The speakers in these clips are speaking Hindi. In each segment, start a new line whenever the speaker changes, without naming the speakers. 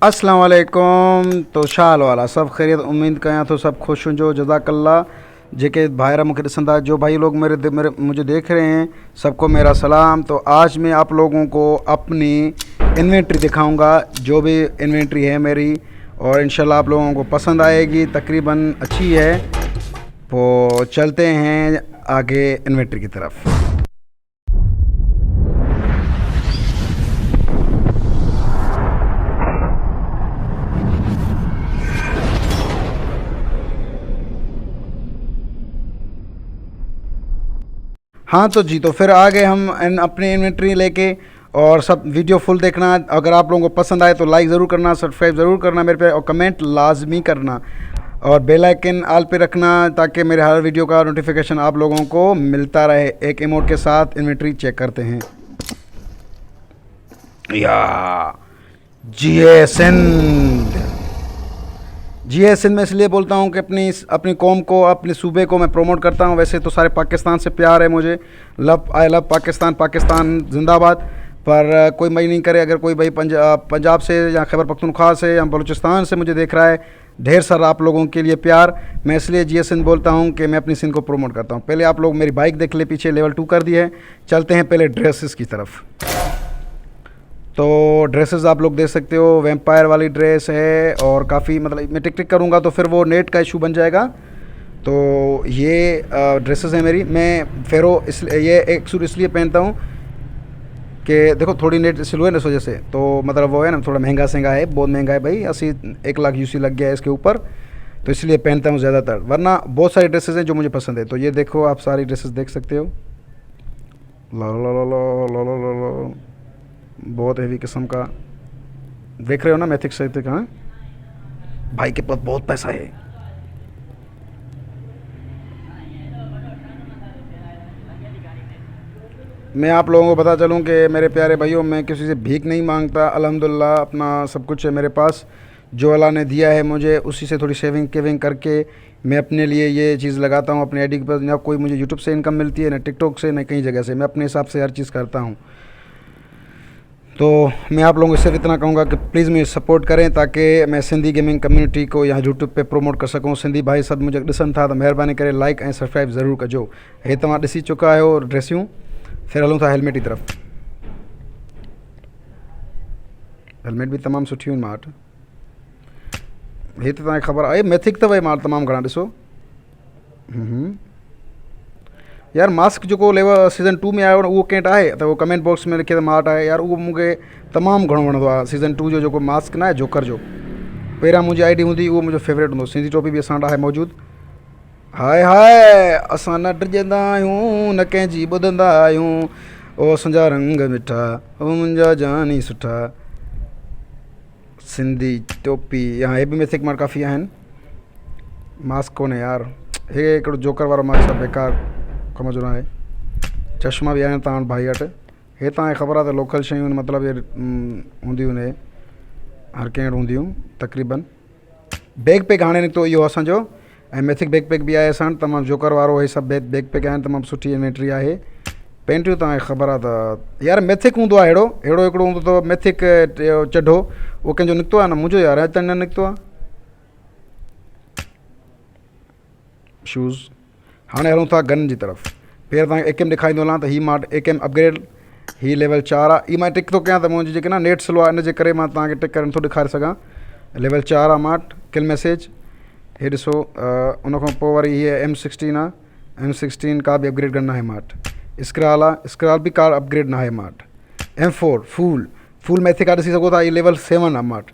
अस्सलाम वालेकुम। तो छा हाल वाला सब खैरियत उम्मीद कयां तो सब खुश हुजो। जज़ाकल्ला जेके भाईरा मुझे ॾिसंदा जो भाई लोग मेरे मुझे देख रहे हैं सबको मेरा सलाम। तो आज मैं आप लोगों को अपनी इन्वेंट्री दिखाऊंगा जो भी इन्वेंट्री है मेरी, और इंशाल्लाह आप लोगों को पसंद आएगी, तकरीबन अच्छी है। तो चलते हैं आगे इन्वेंट्री की तरफ। हाँ तो जी, तो फिर आ गए हम अपनी इन्वेंट्री लेके, और सब वीडियो फुल देखना। अगर आप लोगों को पसंद आए तो लाइक ज़रूर करना, सब्सक्राइब ज़रूर करना मेरे पे, और कमेंट लाजमी करना, और बेल आइकन ऑल पे रखना ताकि मेरे हर वीडियो का नोटिफिकेशन आप लोगों को मिलता रहे। एक इमोट के साथ इन्वेंट्री चेक करते हैं। या जी एस एन में इसलिए बोलता हूँ कि अपनी कौम को, अपने सूबे को मैं प्रमोट करता हूँ। वैसे तो सारे पाकिस्तान से प्यार है मुझे, आई लव पाकिस्तान, पाकिस्तान जिंदाबाद। पर कोई मई नहीं करे, अगर कोई भाई पंजाब से या खैबर पख्तूनख्वा से या बलूचिस्तान से मुझे देख रहा है, ढेर सारा आप लोगों के लिए प्यार। मैं इसलिए जी एस एन बोलता हूँ कि मैं अपनी सिंध को प्रमोट करता हूँ। पहले आप लोग मेरी बाइक देख ले, पीछे लेवल 2 कर दी है। चलते हैं पहले ड्रेसेस की तरफ। तो ड्रेसेस आप लोग देख सकते हो, वैम्पायर वाली ड्रेस है, और काफ़ी मतलब मैं टिक टिक करूँगा तो फिर वो नेट का इशू बन जाएगा। तो ये ड्रेसेस हैं मेरी। मैं फेरो ये एक सूट इसलिए पहनता हूँ कि देखो थोड़ी नेट सिलो है ना, इस वजह से। तो मतलब वो है ना, थोड़ा महंगा सहंगा है, बहुत महंगा है भाई, 1 लाख यूसी लग गया है इसके ऊपर, तो इसलिए पहनता हूँ ज़्यादातर। वरना बहुत सारी ड्रेसेस हैं जो मुझे पसंद है। तो ये देखो, आप सारी ड्रेसेस देख सकते हो। ला ला ला ला ला ला ला ला, बहुत हेवी किस्म का देख रहे हो ना, मैथिक्स से। हाँ भाई के पास बहुत पैसा है। मैं आप लोगों को पता चलूं कि मेरे प्यारे भाइयों, मैं किसी से भीख नहीं मांगता। अल्हम्दुलिल्लाह अपना सब कुछ है मेरे पास, जो अल्लाह ने दिया है मुझे, उसी से थोड़ी सेविंग केविंग करके मैं अपने लिए ये चीज़ लगाता हूँ अपने आईडी के पास। ना कोई मुझे यूट्यूब से इनकम मिलती है, ना टिकटॉक से, ना कहीं जगह से। मैं अपने हिसाब से हर चीज़ करता हूँ। तो मैं आप लोगों को सिर्फ इतना कहूँगा कि प्लीज़ मुझे सपोर्ट करें ताकि मैं सिंधी गेमिंग कम्युनिटी को यहाँ यूट्यूब पे प्रमोट कर सकूँ। सिंधी भाई सब मुझे ॾिसनि था तो महिरबानी करे लाइक ऐं सब्सक्राइब ज़रूरु कजो। हे तव्हां ॾिसी चुका आहियो ड्रेसियूं। फिर हलूं था हेलमेट की तरफ़। हेलमेट भी तमामु सुठियूं आहिनि मां वटि। हे त तव्हांखे ख़बर आहे मैथिक अथव मां तमामु घणा ॾिसो। यार मास्क जो लेवल सीज़न 2 में आयो न, उहो कंहिं वटि आहे त उहो कमेंट बॉक्स में लिखे त मां वटि आहे। यार उहो मूंखे तमामु घणो वणंदो आहे। सीज़न 2 जो जेको मास्क न आहे जोकर जो, पहिरियां मुंहिंजी आईडी हूंदी, उहो मुंहिंजो फेवरेट हूंदो। सिंधी टोपी बि असां वटि आहे मौजूदु। हाय हाय, असां न डिॼंदा आहियूं, न कंहिंजी ॿुधंदा आहियूं, ओ असांजा रंग मिठा, ओ मुंहिंजा जानी सुठा। सिंधी टोपी यहाँ हे बि मैथिक मां काफ़ी आहिनि। मास्क कोन्हे यार, हे हिकिड़ो जोकर वारो मास्क आहे, बेकार कम जो न आहे। चश्मा बि आहिनि तव्हां वटि भाई वटि। हे तव्हांखे ख़बर आहे त लोकल शयूं आहिनि, मतिलबु इहे हूंदियूं आहिनि, हर कंहिं वटि हूंदियूं तक़रीबन। बैग पैक हाणे निकितो इहो असांजो, ऐं मैथिक बैग पैक बि आहे असां वटि, तमामु जोकर वारो। हे सभु बैग पैक आहिनि, तमामु सुठी इन्वेंट्री आहे। पेंटियूं तव्हांखे ख़बर आहे त यार मैथिक हूंदो आहे अहिड़ो हिकिड़ो हूंदो अथव मैथिक चढो, उहो कंहिंजो निकितो आहे न, मुंहिंजो यार अॼु ताईं न निकितो आहे शूज़। हाणे हलूं था गन जी तरफ़। पहिरियों तव्हांखे एकेम ॾेखारींदो हलां त हीअ मां वटि एकेम अपग्रेड, हीअ लेवल 4 आहे। हीअ मां टिक थो कयां त मुंहिंजी जेके न नेट स्लो आहे, इन जे करे मां तव्हांखे टिक करे नथो ॾेखारे सघां। लेवल 4 आहे मां वटि। किल मैसेज हे ॾिसो। उनखां पोइ वरी हीअ M16 आहे। M16 का बि अपग्रेड गन आहे मां वटि। स्क्रॉल आहे, स्क्रॉल बि का अपग्रेड न आहे मां वटि। M4 फुल मैथिक आहे, ॾिसी सघो था। हीअ लेवल 7 आहे मां वटि।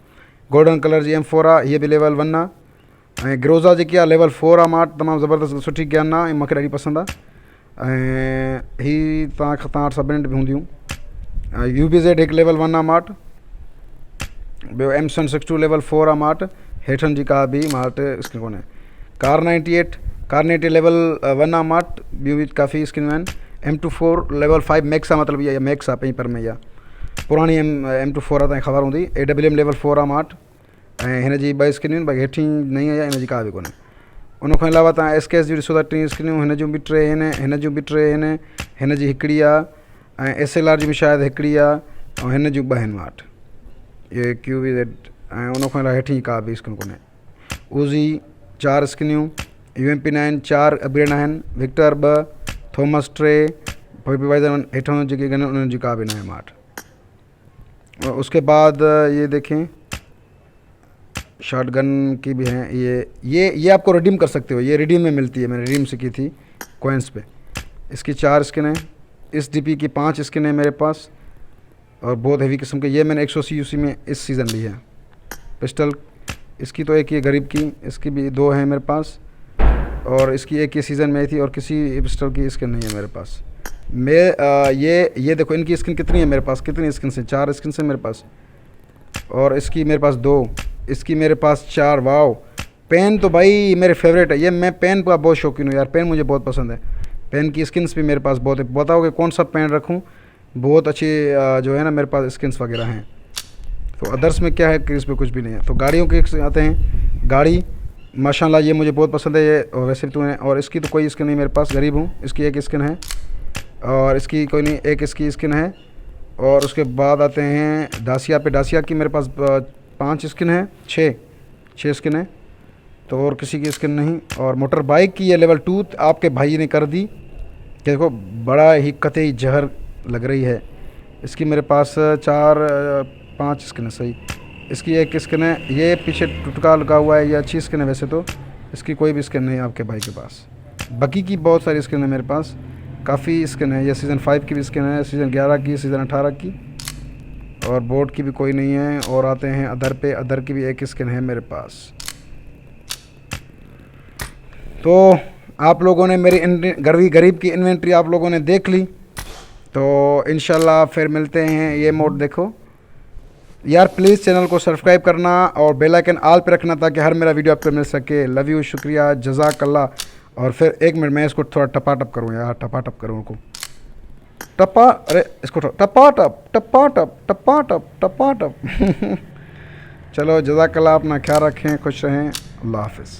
गोल्डन कलर जी M4 आहे। हीअ बि लेवल 1 आहे। ऐं ग्रोज़ा जेकी आहे लेवल 4 आहे मां वटि। तमामु ज़बरदस्त सुठी गन आहे ऐं मूंखे ॾाढी पसंदि आहे। ऐं हीअ तव्हां वटि सभिनी बि हूंदियूं। UBZ हिकु लेवल 1 आहे मां वटि। ॿियो M762 लेवल 4 आहे मां वटि। हेठनि जी का बि मां वटि स्किन कोन्हे। कार 98 लेवल 1 आहे मां वटि। ॿियूं बि काफ़ी स्किनूं आहिनि। M24 लेवल 5 मैक्स आहे, मतिलबु इहा मैक्स आहे पंहिंजी पर में। इहा पुराणी M24 आहे, तव्हांखे ख़बर हूंदी। AWM लेवल 4 आहे मां वटि। ऐं हिन जी 2 स्किनियूं आहिनि, बाक़ी हेठी नई आहे, हिन जी का बि कोन्हे। उनखां अलावा तव्हां SKS जी ॾिसो था 3 स्किनियूं, हिन जूं बि 3 आहिनि, हिन जूं बि 3 आहिनि, हिन जी हिकिड़ी आहे, ऐं SLR जी बि शायदि हिकिड़ी आहे, ऐं हिन जूं 2 आहिनि मां वटि। इहे QBZ उन हेठी का भी स्किन कोन्हे। उज़ी 4 स्किनियूं, UMP9 4 अपग्रेड आहिनि, विक्टर 2, थॉमस 3, वाइजर हेठों जेके गन उन्हनि जी का भी न आहे मां वटि। और उसके बाद ये देखें शॉटगन की भी हैं। ये आपको रिडीम कर सकते हो, ये रिडीम में मिलती है, मैंने रिडीम से की थी कॉइन्स पे। इसकी 4 स्किन है। इस DP की 5 स्किन है मेरे पास और बहुत हेवी किस्म के। ये मैंने 180 UC में इस सीज़न ली है। पिस्टल इसकी तो एक ये गरीब की, इसकी भी 2 हैं मेरे पास, और इसकी एक ये सीज़न में आई थी, और किसी पिस्टल की स्किन नहीं है मेरे पास। ये देखो इनकी स्किन कितनी है मेरे पास, कितनी स्किन से 4 स्किन से मेरे पास, और इसकी मेरे पास 2, इसकी मेरे पास 4। वाओ, पेन तो भाई मेरे फेवरेट है, ये मैं पेन का बहुत शौकीन हूँ यार, पेन मुझे बहुत पसंद है। पेन की स्किन्स भी मेरे पास बहुत है। बताओगे कौन सा पेन रखूँ, बहुत अच्छी जो है ना मेरे पास स्किन्स वगैरह हैं। तो अदर्स में क्या है कि इसमें कुछ भी नहीं है। तो गाड़ियों के आते हैं। गाड़ी माशाल्लाह ये मुझे बहुत पसंद है, ये वैसे तो है, और इसकी तो कोई स्किन नहीं मेरे पास, गरीब हूँ। इसकी एक स्किन है और इसकी कोई नहीं, एक इसकी स्किन है। और उसके बाद आते हैं डासिया पे। डासिया की मेरे पास 5 स्किन है, 6 स्किन है, तो और किसी की स्किन नहीं। और मोटर बाइक की ये लेवल 2 आपके भाई ने कर दी, देखो बड़ा ही कतई जहर लग रही है। इसकी मेरे पास 5 स्किन है सही। इसकी एक स्किन है, ये पीछे टुटका लगा हुआ है, ये अच्छी स्किन है वैसे तो। इसकी कोई भी स्किन नहीं है आपके भाई के पास। बाकी की बहुत सारी स्किन है मेरे पास, काफ़ी स्किन है। ये सीज़न 5 की भी स्किन है, सीज़न 11 की, सीज़न 18 की, और बोट की भी कोई नहीं है। और आते हैं अदर पे। अदर की भी एक स्किन है मेरे पास। तो आप लोगों ने मेरी गरीब की इन्वेंट्री आप लोगों ने देख ली, तो इंशाल्लाह फिर मिलते हैं। ये मोड देखो यार, प्लीज़ चैनल को सब्सक्राइब करना और बेल आइकन ऑल पे रखना ताकि हर मेरा वीडियो आपको मिल सके। लव यू, शुक्रिया, जज़ाकल्लाह। और फिर 1 मिनट मैं इसको थोड़ा टपाटप करूँ यार, टपाटप करूँ को अरे इसको टपाटप टपाटप टपाटप टपाटप चलो जज़ाकल्लाह, अपना ख्याल रखें, खुश रहें, अल्लाह हाफ़िज़।